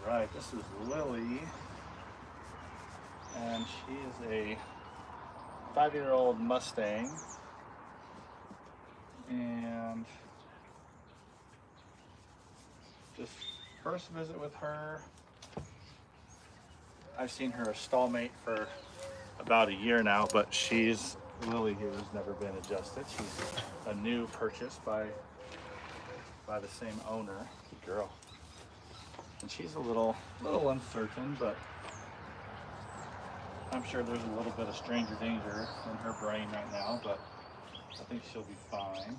Right, this is Lily, and she is a 5-year-old Mustang, and just first visit with her. I've seen her a stallmate for about a year now, but Lily here has never been adjusted. She's a new purchase by the same owner. Good girl. And she's a little uncertain, but I'm sure there's a little bit of stranger danger in her brain right now, but I think she'll be fine.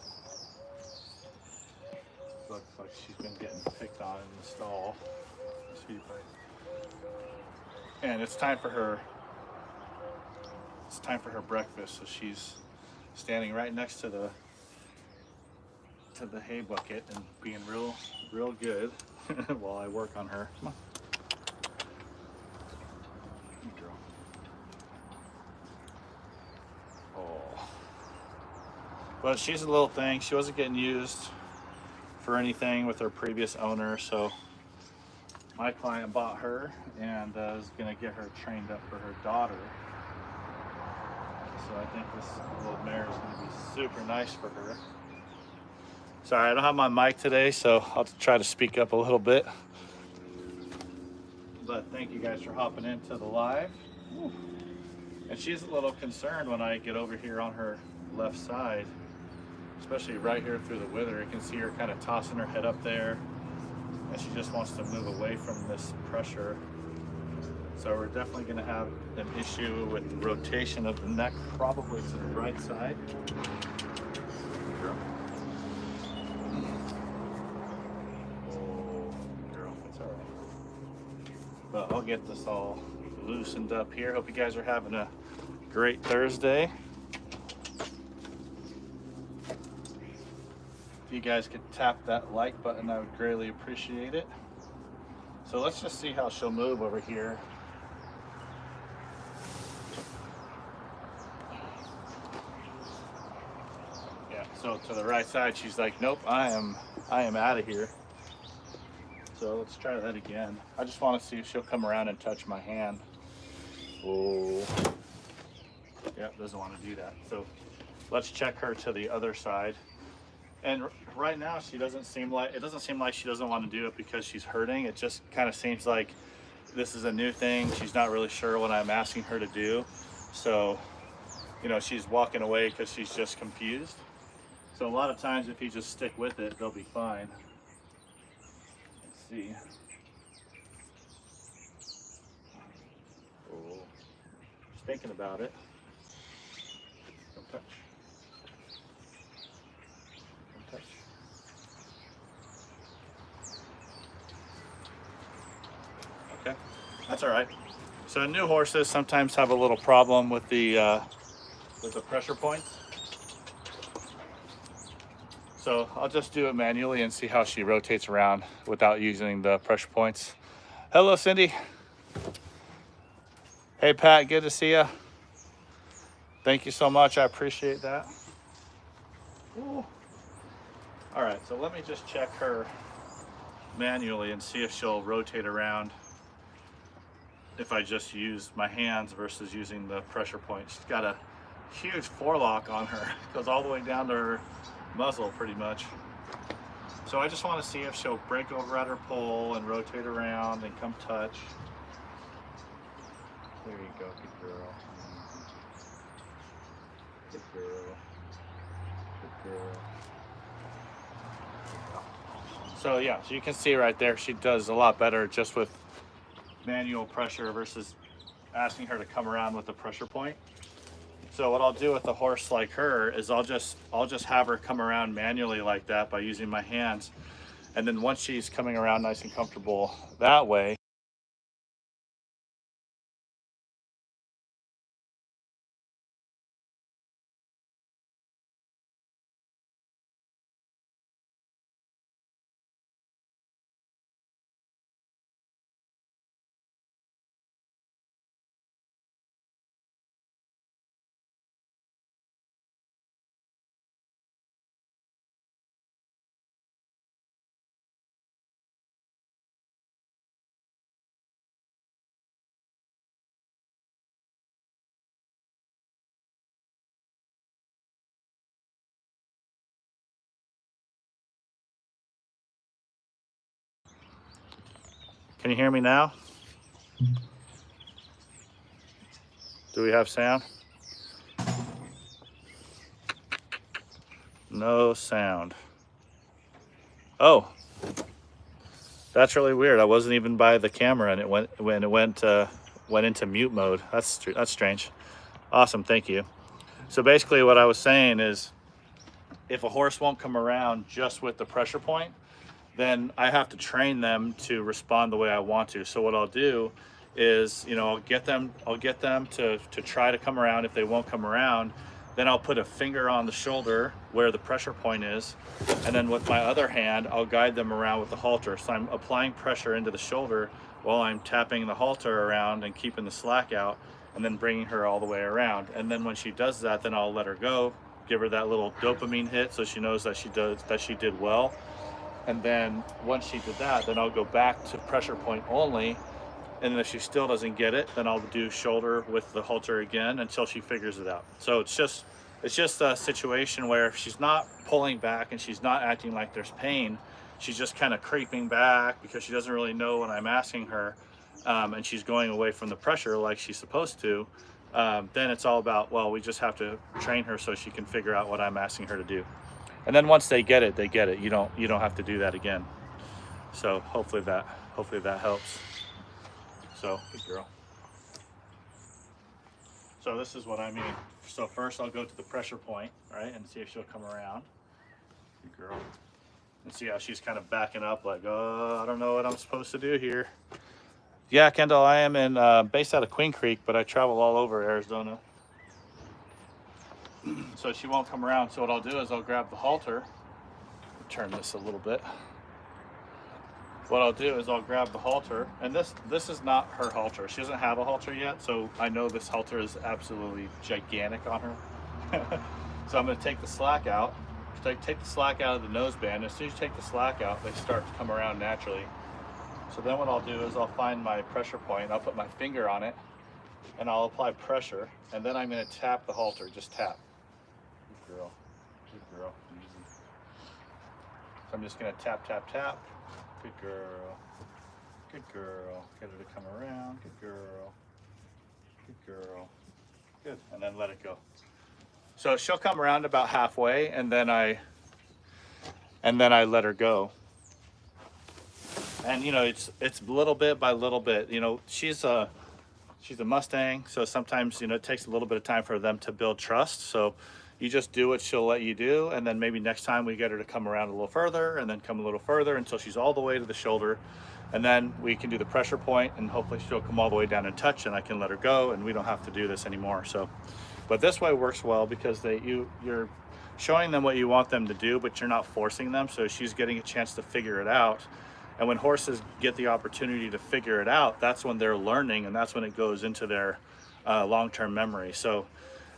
Looks like she's been getting picked on in the stall. And it's time for her breakfast, so she's standing right next to the hay bucket and being real good while I work on her. Come on. Good girl. Oh. But she's a little thing. She wasn't getting used for anything with her previous owner, so my client bought her and is going to get her trained up for her daughter. So I think this little mare is going to be super nice for her. Sorry, I don't have my mic today, so I'll try to speak up a little bit. But thank you guys for hopping into the live. Woo. And she's a little concerned when I get over here on her left side, especially right here through the wither. You can see her kind of tossing her head up there, and she just wants to move away from this pressure. So we're definitely going to have an issue with the rotation of the neck, probably to the right side. But I'll get this all loosened up here. Hope you guys are having a great Thursday. If you guys could tap that like button, I would greatly appreciate it. So let's just see how she'll move over here. Yeah, so to the right side, she's like, nope, I am out of here. So let's try that again. I just want to see if she'll come around and touch my hand. Oh, yep, doesn't want to do that. So let's check her to the other side. And right now, it doesn't seem like she doesn't want to do it because she's hurting. It just kind of seems like this is a new thing. She's not really sure what I'm asking her to do. So, she's walking away because she's just confused. So a lot of times, if you just stick with it, they'll be fine. See. Oh, just thinking about it. Don't touch. Don't touch. Okay, that's all right. So new horses sometimes have a little problem with the pressure points. So I'll just do it manually and see how she rotates around without using the pressure points. Hello, Cindy. Hey, Pat, good to see you. Thank you so much. I appreciate that. Ooh. All right, so let me just check her manually and see if she'll rotate around if I just use my hands versus using the pressure point. She's got a huge forelock on her. It goes all the way down to her muzzle pretty much. So I just want to see if she'll break over at her pole and rotate around and come touch. There you go, good girl. Good girl. Good girl. So yeah, so you can see right there, she does a lot better just with manual pressure versus asking her to come around with the pressure point. So what I'll do with a horse like her is I'll just have her come around manually like that by using my hands. And then once she's coming around nice and comfortable that way, Can you hear me now? Do we have sound? No sound. Oh, that's really weird. I wasn't even by the camera, and it went into mute mode. That's strange. Awesome, thank you. So basically, what I was saying is, if a horse won't come around just with the pressure point, then I have to train them to respond the way I want to. So what I'll do is, you know, I'll get them to try to come around. If they won't come around, then I'll put a finger on the shoulder where the pressure point is, and then with my other hand, I'll guide them around with the halter. So I'm applying pressure into the shoulder while I'm tapping the halter around and keeping the slack out, and then bringing her all the way around. And then when she does that, then I'll let her go, give her that little dopamine hit so she knows that she did well. And then once she did that, then I'll go back to pressure point only. And if she still doesn't get it, then I'll do shoulder with the halter again until she figures it out. So it's just a situation where if she's not pulling back and she's not acting like there's pain, she's just kind of creeping back because she doesn't really know what I'm asking her, and she's going away from the pressure like she's supposed to, then it's all about, well, we just have to train her so she can figure out what I'm asking her to do. And then once they get it, they get it. You don't have to do that again. So hopefully that helps. So good girl. So this is what I mean. So first I'll go to the pressure point, right, and see if she'll come around. Good girl. And see how she's kind of backing up, like, oh, I don't know what I'm supposed to do here. Yeah, Kendall, I am based out of Queen Creek, but I travel all over Arizona. So she won't come around. So what I'll do is I'll grab the halter, turn this a little bit. What I'll do is I'll grab the halter, and this is not her halter. She doesn't have a halter yet, so I know this halter is absolutely gigantic on her. So I'm going to take the slack out. Take the slack out of the nose band. As soon as you take the slack out, they start to come around naturally. So then what I'll do is I'll find my pressure point. I'll put my finger on it, and I'll apply pressure, and then I'm going to tap the halter. Just tap. Good girl. Good girl. Easy. So I'm just going to tap, tap, tap. Good girl. Good girl. Get her to come around. Good girl. Good girl. Good. And then let it go. So she'll come around about halfway, and then I let her go. And you know, it's little bit by little bit. You know, she's a Mustang, so sometimes, you know, it takes a little bit of time for them to build trust. So you just do what she'll let you do, and then maybe next time we get her to come around a little further, and then come a little further until she's all the way to the shoulder, and then we can do the pressure point, and hopefully she'll come all the way down and touch, and I can let her go, and we don't have to do this anymore. So, but this way works well because you're showing them what you want them to do, but you're not forcing them. So she's getting a chance to figure it out. And when horses get the opportunity to figure it out, that's when they're learning, and that's when it goes into their long-term memory. So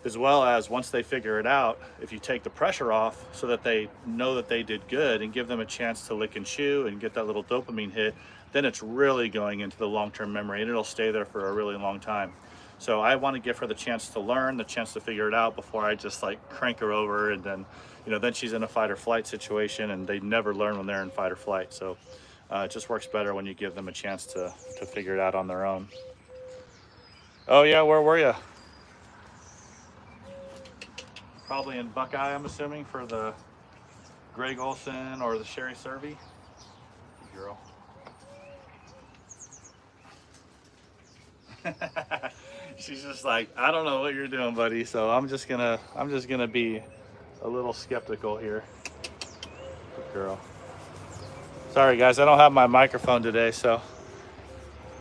as well as once they figure it out, if you take the pressure off so that they know that they did good and give them a chance to lick and chew and get that little dopamine hit, then it's really going into the long-term memory, and it'll stay there for a really long time. So I want to give her the chance to learn, the chance to figure it out before I just like crank her over, and then, you know, then she's in a fight or flight situation, and they never learn when they're in fight or flight. So it just works better when you give them a chance to figure it out on their own. Oh yeah, where were you? Probably in Buckeye, I'm assuming, for the Greg Olson or the Sherry Servey. Good girl. She's just like, I don't know what you're doing, buddy. So I'm just gonna be a little skeptical here. Good girl. Sorry guys, I don't have my microphone today, so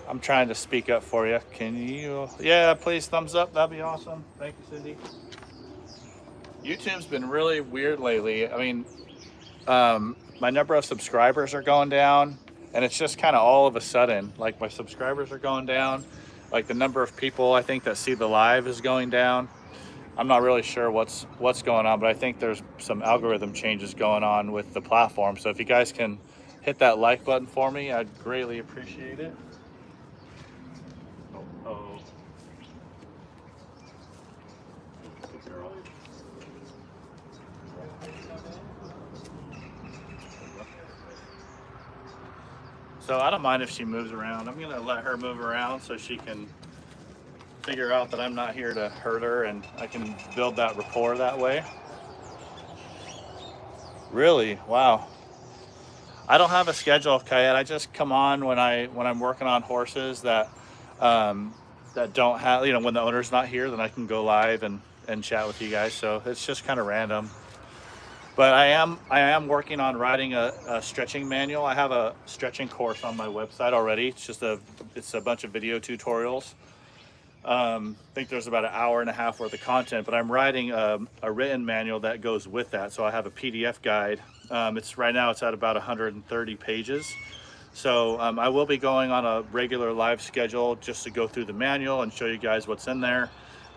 I'm trying to speak up for you. Can you? Yeah, please thumbs up. That'd be awesome. Thank you, Cindy. YouTube's been really weird lately. I mean, my number of subscribers are going down, and it's just kind of all of a sudden, like my subscribers are going down, like the number of people I think that see the live is going down. I'm not really sure what's going on, but I think there's some algorithm changes going on with the platform. So if you guys can hit that like button for me, I'd greatly appreciate it. Oh. Good girl. So I don't mind if she moves around. I'm gonna let her move around so she can figure out that I'm not here to hurt her, and I can build that rapport that way. Really? Wow. I don't have a schedule, Kayette. I just come on when I'm working on horses that don't have, you know, when the owner's not here, then I can go live and chat with you guys. So it's just kind of random. But I am working on writing a stretching manual. I have a stretching course on my website already. It's a bunch of video tutorials. I think there's about an hour and a half worth of content, but I'm writing a written manual that goes with that. So I have a PDF guide. Right now it's at about 130 pages. So I will be going on a regular live schedule just to go through the manual and show you guys what's in there.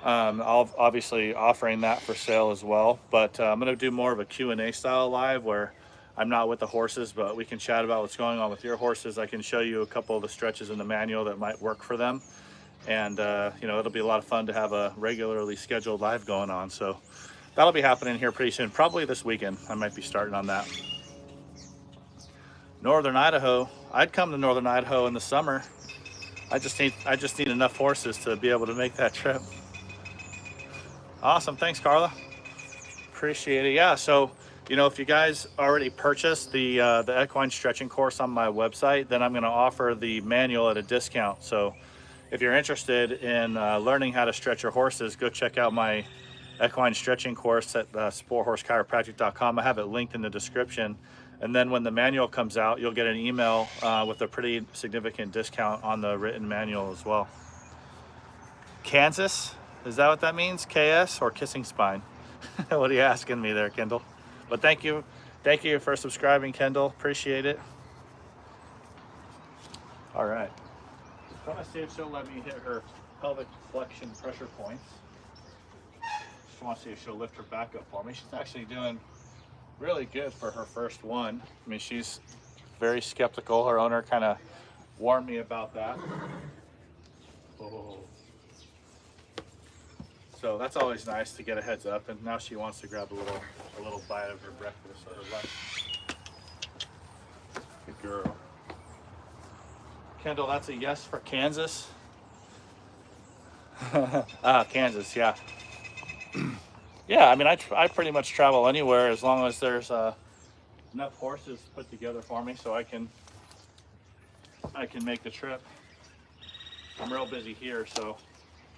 I'll obviously offering that for sale as well, but I'm going to do more of a Q&A style live where I'm not with the horses, but we can chat about what's going on with your horses. I can show you a couple of the stretches in the manual that might work for them. And you know, it'll be a lot of fun to have a regularly scheduled live going on. So that'll be happening here pretty soon, probably this weekend. I might be starting on that. Northern Idaho. I'd come to Northern Idaho in the summer. I just need enough horses to be able to make that trip. Awesome, thanks Carla. Appreciate it. Yeah, so you know, if you guys already purchased the equine stretching course on my website, then I'm going to offer the manual at a discount. So if you're interested in learning how to stretch your horses, go check out my equine stretching course at sporthorsechiropractic.com. I have it linked in the description. And then when the manual comes out, you'll get an email with a pretty significant discount on the written manual as well. Kansas, is that what that means? KS or kissing spine? What are you asking me there, Kendall? But thank you for subscribing, Kendall. Appreciate it. All right. I'm gonna see if she'll let me hit her pelvic flexion pressure points. Just want to see if she'll lift her back up for me. She's actually doing really good for her first one. I mean, she's very skeptical. Her owner kind of warned me about that. Oh. So that's always nice to get a heads up. And now she wants to grab a little bite of her breakfast or her lunch. Good girl. Kendall, that's a yes for Kansas. Kansas, yeah. Yeah, I mean, I pretty much travel anywhere as long as there's enough horses put together for me so I can make the trip. I'm real busy here, so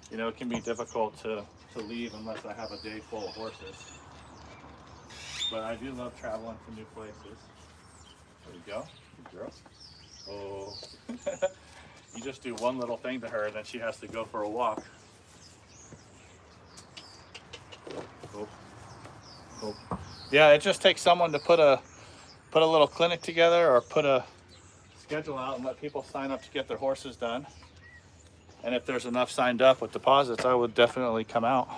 you know it can be difficult to leave unless I have a day full of horses. But I do love traveling to new places. There we go. Good girl. Oh, you just do one little thing to her and then she has to go for a walk. Oh. Oh. Yeah, it just takes someone to put a little clinic together or put a schedule out and let people sign up to get their horses done. And if there's enough signed up with deposits, I would definitely come out.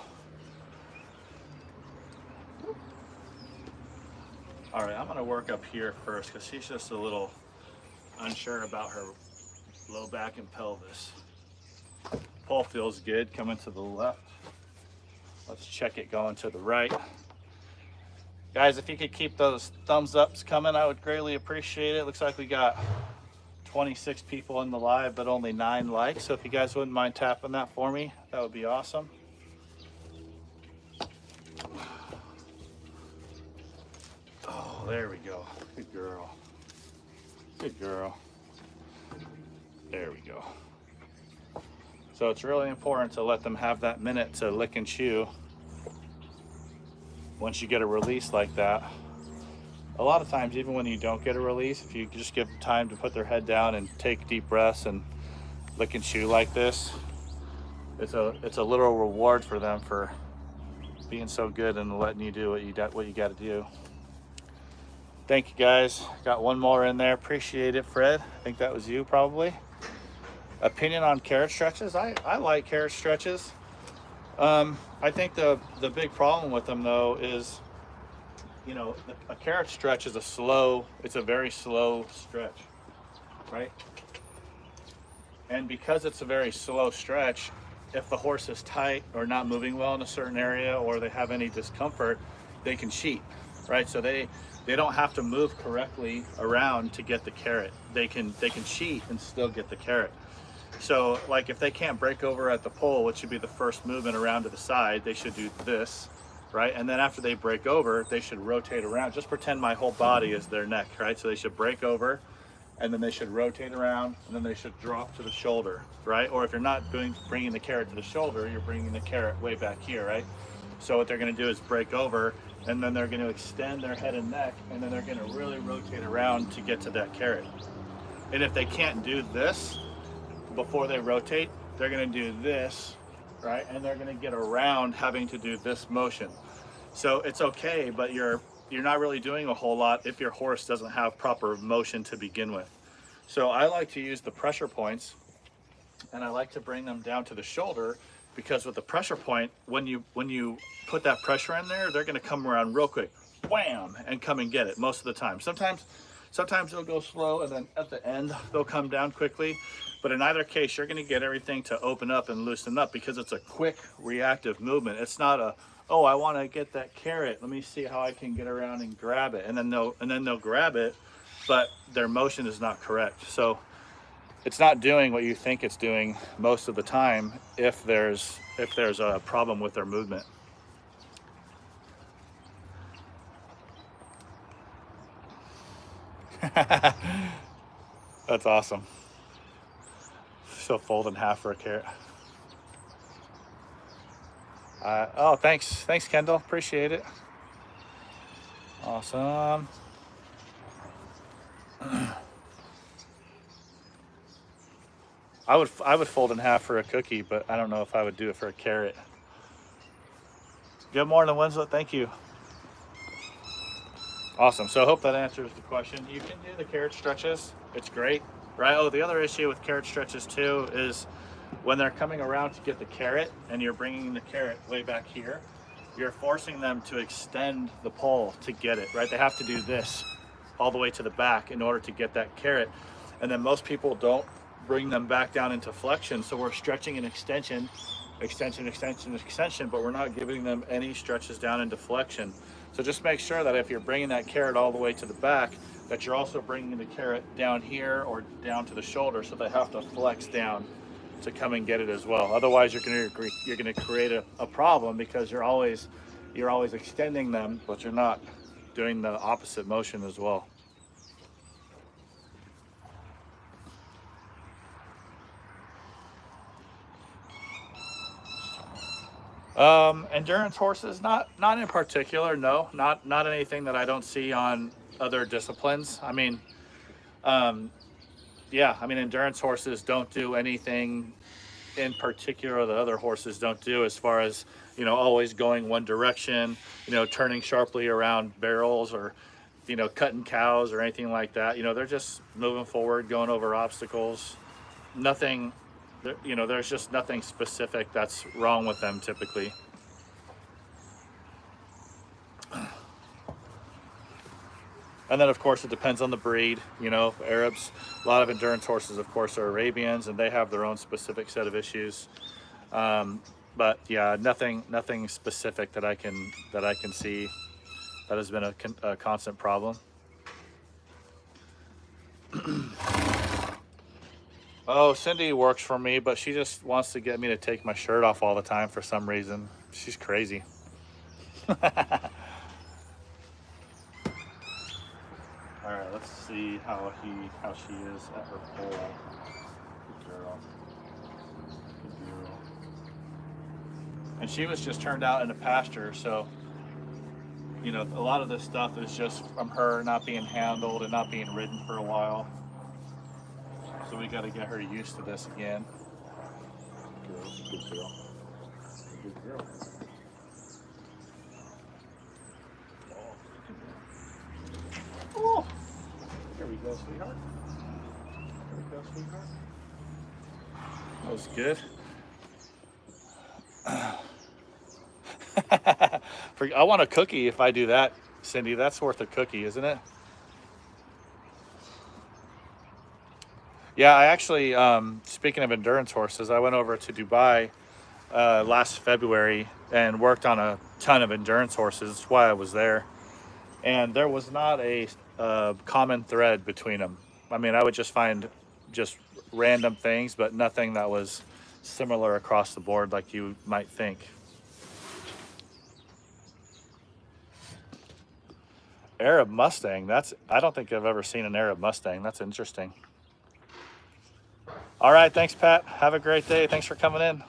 All right, I'm gonna work up here first because she's just a little unsure about her low back and pelvis. Pull feels good coming to the left. Let's check it going to the right. Guys, if you could keep those thumbs ups coming, I would greatly appreciate it. Looks like we got 26 people in the live, but only 9 likes. So if you guys wouldn't mind tapping that for me, that would be awesome. Oh, there we go. Good girl. Good girl. There we go. So it's really important to let them have that minute to lick and chew. Once you get a release like that, a lot of times, even when you don't get a release, if you just give them time to put their head down and take deep breaths and lick and chew like this, it's a literal reward for them for being so good and letting you do what you got to do. Thank you guys. Got one more in there. Appreciate it, Fred. I think that was you probably. Opinion on carrot stretches. I like carrot stretches. I think the big problem with them though is, you know, a carrot stretch is it's a very slow stretch, right? And because it's a very slow stretch, if the horse is tight or not moving well in a certain area or they have any discomfort, they can cheat. right? So they don't have to move correctly around to get the carrot. They can cheat and still get the carrot. So like if they can't break over at the pole, which should be the first movement around to the side, they should do this, right? And then after they break over, they should rotate around. Just pretend my whole body is their neck, right? So they should break over, and then they should rotate around, and then they should drop to the shoulder, right? Or if you're not bringing the carrot to the shoulder, you're bringing the carrot way back here, right? So what they're gonna do is break over, and then they're gonna extend their head and neck, and then they're gonna really rotate around to get to that carrot. And if they can't do this before they rotate, they're gonna do this, right? And they're gonna get around having to do this motion. So it's okay, but you're not really doing a whole lot if your horse doesn't have proper motion to begin with. So I like to use the pressure points, and I like to bring them down to the shoulder, because with the pressure point, when you put that pressure in there, they're gonna come around real quick, wham, and come and get it most of the time. Sometimes they'll go slow, and then at the end, they'll come down quickly. But in either case, you're gonna get everything to open up and loosen up, because it's a quick reactive movement. It's not a, oh, I wanna get that carrot, let me see how I can get around and grab it. And then they'll grab it, but their motion is not correct. So it's not doing what you think it's doing most of the time if there's a problem with their movement. That's awesome. So fold in half for a carrot. Oh, thanks, Kendall. Appreciate it. Awesome. I would fold in half for a cookie, but I don't know if I would do it for a carrot. Good morning, Winslow. Thank you. Awesome. So I hope that answers the question. You can do the carrot stretches. It's great, right? Oh, the other issue with carrot stretches too is when they're coming around to get the carrot and you're bringing the carrot way back here, you're forcing them to extend the pole to get it, right? They have to do this all the way to the back in order to get that carrot. And then most people don't bring them back down into flexion. So we're stretching an extension, but we're not giving them any stretches down into flexion. So just make sure that if you're bringing that carrot all the way to the back, that you're also bringing the carrot down here or down to the shoulder, so they have to flex down to come and get it as well. Otherwise, you're going to create a problem, because you're always extending them, but you're not doing the opposite motion as well. Endurance horses, not in particular, no, not anything that I don't see on other disciplines. I mean, yeah, I mean, endurance horses don't do anything in particular that other horses don't do, as far as, always going one direction, turning sharply around barrels, or, cutting cows or anything like that. They're just moving forward, going over obstacles. Nothing, there's just nothing specific that's wrong with them typically. And then of course it depends on the breed. Arabs, a lot of endurance horses of course are Arabians, and they have their own specific set of issues. But yeah, nothing specific that I can see that has been a constant problem. Oh, Cindy works for me, but she just wants to get me to take my shirt off all the time for some reason. She's crazy. All right, let's see how she is at her pole. Good girl. Good girl. And she was just turned out in a pasture, so a lot of this stuff is just from her not being handled and not being ridden for a while. So we got to get her used to this again. Good girl. Good girl. Oh, here we go, sweetheart. Here we go, sweetheart. That was good. I want a cookie if I do that, Cindy. That's worth a cookie, isn't it? Yeah, I actually, speaking of endurance horses, I went over to Dubai last February and worked on a ton of endurance horses. That's why I was there. and there was not a common thread between them. I mean, I would just find just random things, but nothing that was similar across the board like you might think. Arab Mustang, I don't think I've ever seen an Arab Mustang. That's interesting. All right, thanks, Pat. Have a great day. Thanks for coming in.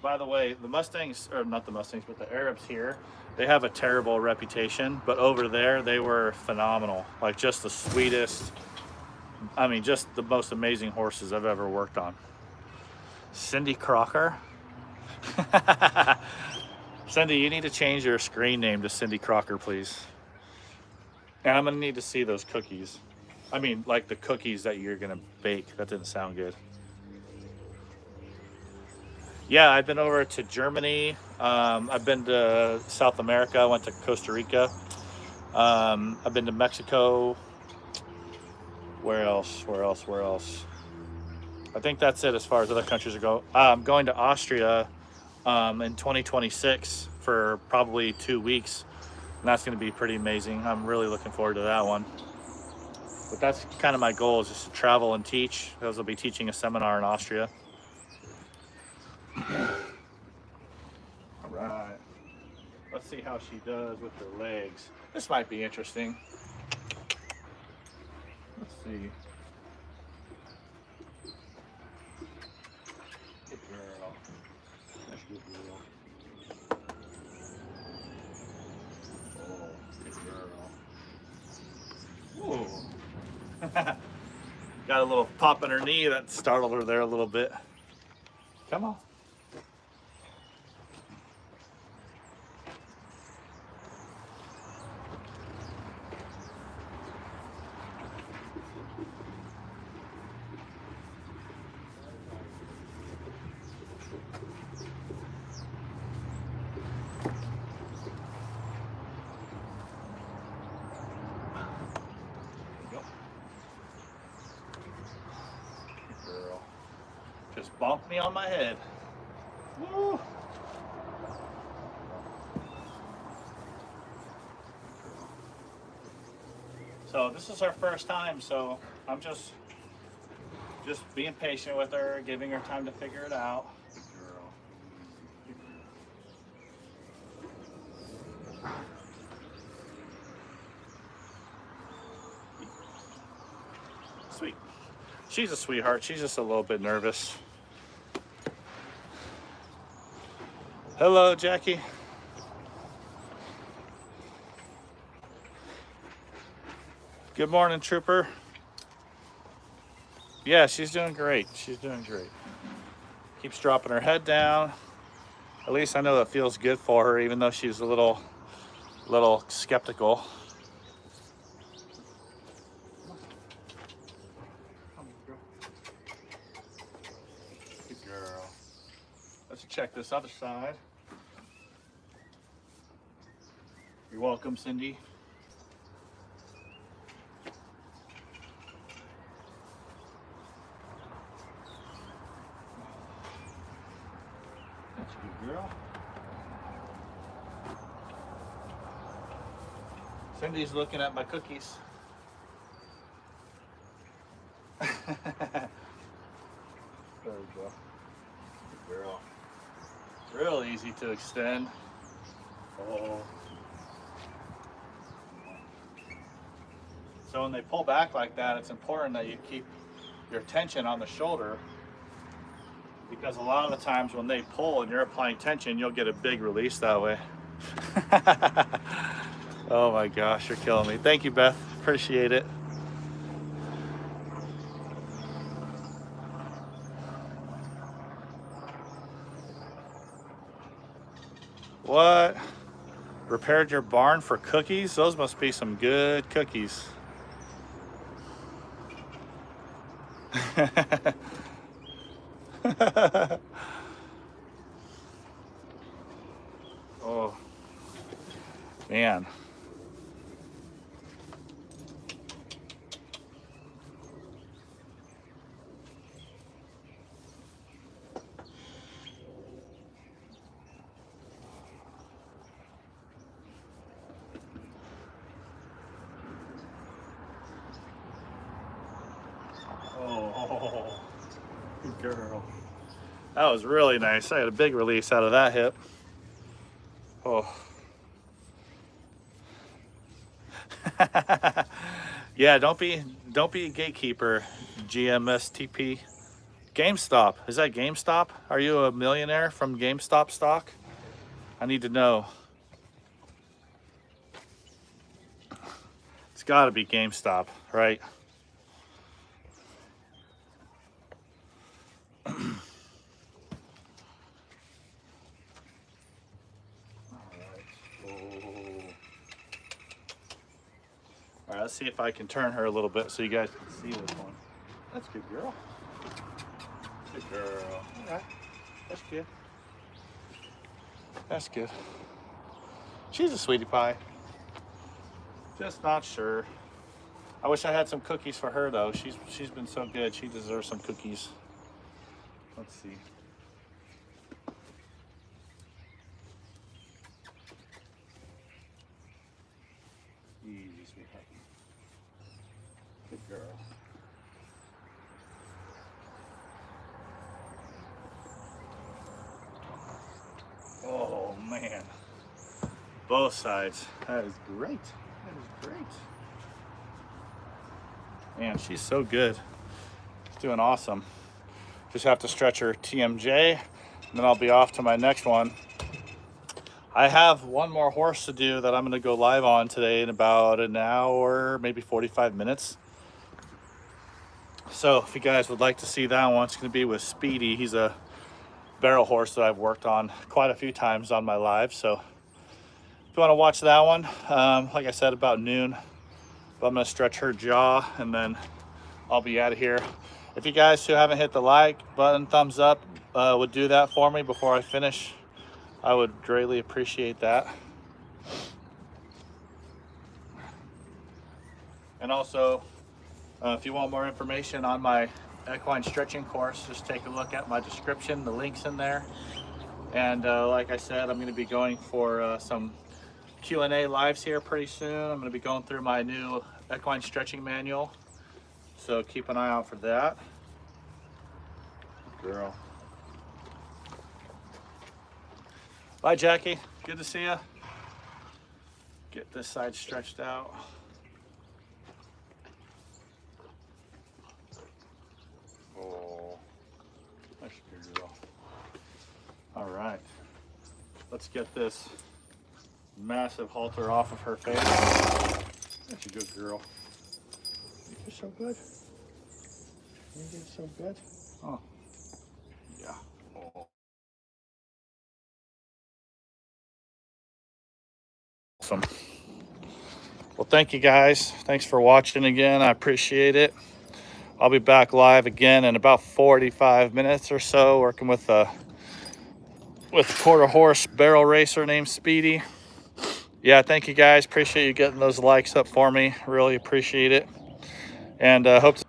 By the way, the Mustangs, or not the Mustangs, but the Arabs here, they have a terrible reputation, but over there they were phenomenal. Like, just the sweetest, I mean, just the most amazing horses I've ever worked on. Cindy Crocker. Cindy, you need to change your screen name to Cindy Crocker, please. And I'm gonna need to see those cookies. I mean, like the cookies that you're gonna bake. That didn't sound good. Yeah, I've been over to Germany. I've been to South America. I went to Costa Rica. I've been to Mexico. Where else? I think that's it as far as other countries go. I'm going to Austria in 2026 for probably 2 weeks. And that's going to be pretty amazing. I'm really looking forward to that one. But that's kind of my goal, is just to travel and teach. Because I'll be teaching a seminar in Austria. All right. Let's see how she does with her legs. This might be interesting. Let's see. Good girl. That's good girl. Oh, good girl. Whoa. Got a little pop in her knee that startled her there a little bit. Come on. Girl. Just bumped me on my head. Woo. So this is her first time, so I'm just being patient with her, giving her time to figure it out. Good girl. Sweet. She's a sweetheart. She's just a little bit nervous. Hello, Jackie. Good morning, Trooper. Yeah, she's doing great. She's doing great. Keeps dropping her head down. At least I know that feels good for her, even though she's a little skeptical. Good girl. Let's check this other side. You're welcome, Cindy. That's a good girl. Cindy's looking at my cookies. There we go. Good girl. Real easy to extend. Oh. So when they pull back like that, it's important that you keep your tension on the shoulder, because a lot of the times when they pull and you're applying tension, you'll get a big release that way. Oh my gosh, you're killing me. Thank you, Beth. Appreciate it. What? Repaired your barn for cookies? Those must be some good cookies. Oh, man. Oh, good girl. That was really nice. I had a big release out of that hip. Oh. Yeah, don't be a gatekeeper, GMSTP. GameStop. Is that GameStop? Are you a millionaire from GameStop stock? I need to know. It's got to be GameStop, right? All right, let's see if I can turn her a little bit so you guys can see this one. That's good, girl. Good girl. All right, that's good. That's good. She's a sweetie pie. Just not sure. I wish I had some cookies for her though. She's been so good. She deserves some cookies. Let's see. Easy, sweetheart. Good girl. Oh man. Both sides. That is great. That is great. Man, she's so good. She's doing awesome. Just have to stretch her TMJ, and then I'll be off to my next one. I have one more horse to do that I'm going to go live on today in about an hour, maybe 45 minutes. So if you guys would like to see that one, it's going to be with Speedy. He's a barrel horse that I've worked on quite a few times on my live. So if you want to watch that one, like I said, about noon, but I'm going to stretch her jaw and then I'll be out of here. If you guys who haven't hit the like button, thumbs up, would do that for me before I finish, I would greatly appreciate that. And also, if you want more information on my equine stretching course, just take a look at my description, the link's in there. And like I said, I'm going to be going for some Q&A lives here pretty soon. I'm going to be going through my new equine stretching manual, so keep an eye out for that. Girl. Bye, Jackie. Good to see you. Get this side stretched out. Oh, that's good, girl. All right, let's get this massive halter off of her face. That's a good girl. You did so good. You did so good. Oh, yeah. Oh. Awesome. Well, thank you guys. Thanks for watching again. I appreciate it. I'll be back live again in about 45 minutes or so, working with a quarter horse barrel racer named Speedy. Yeah, thank you guys. Appreciate you getting those likes up for me. Really appreciate it. And hope to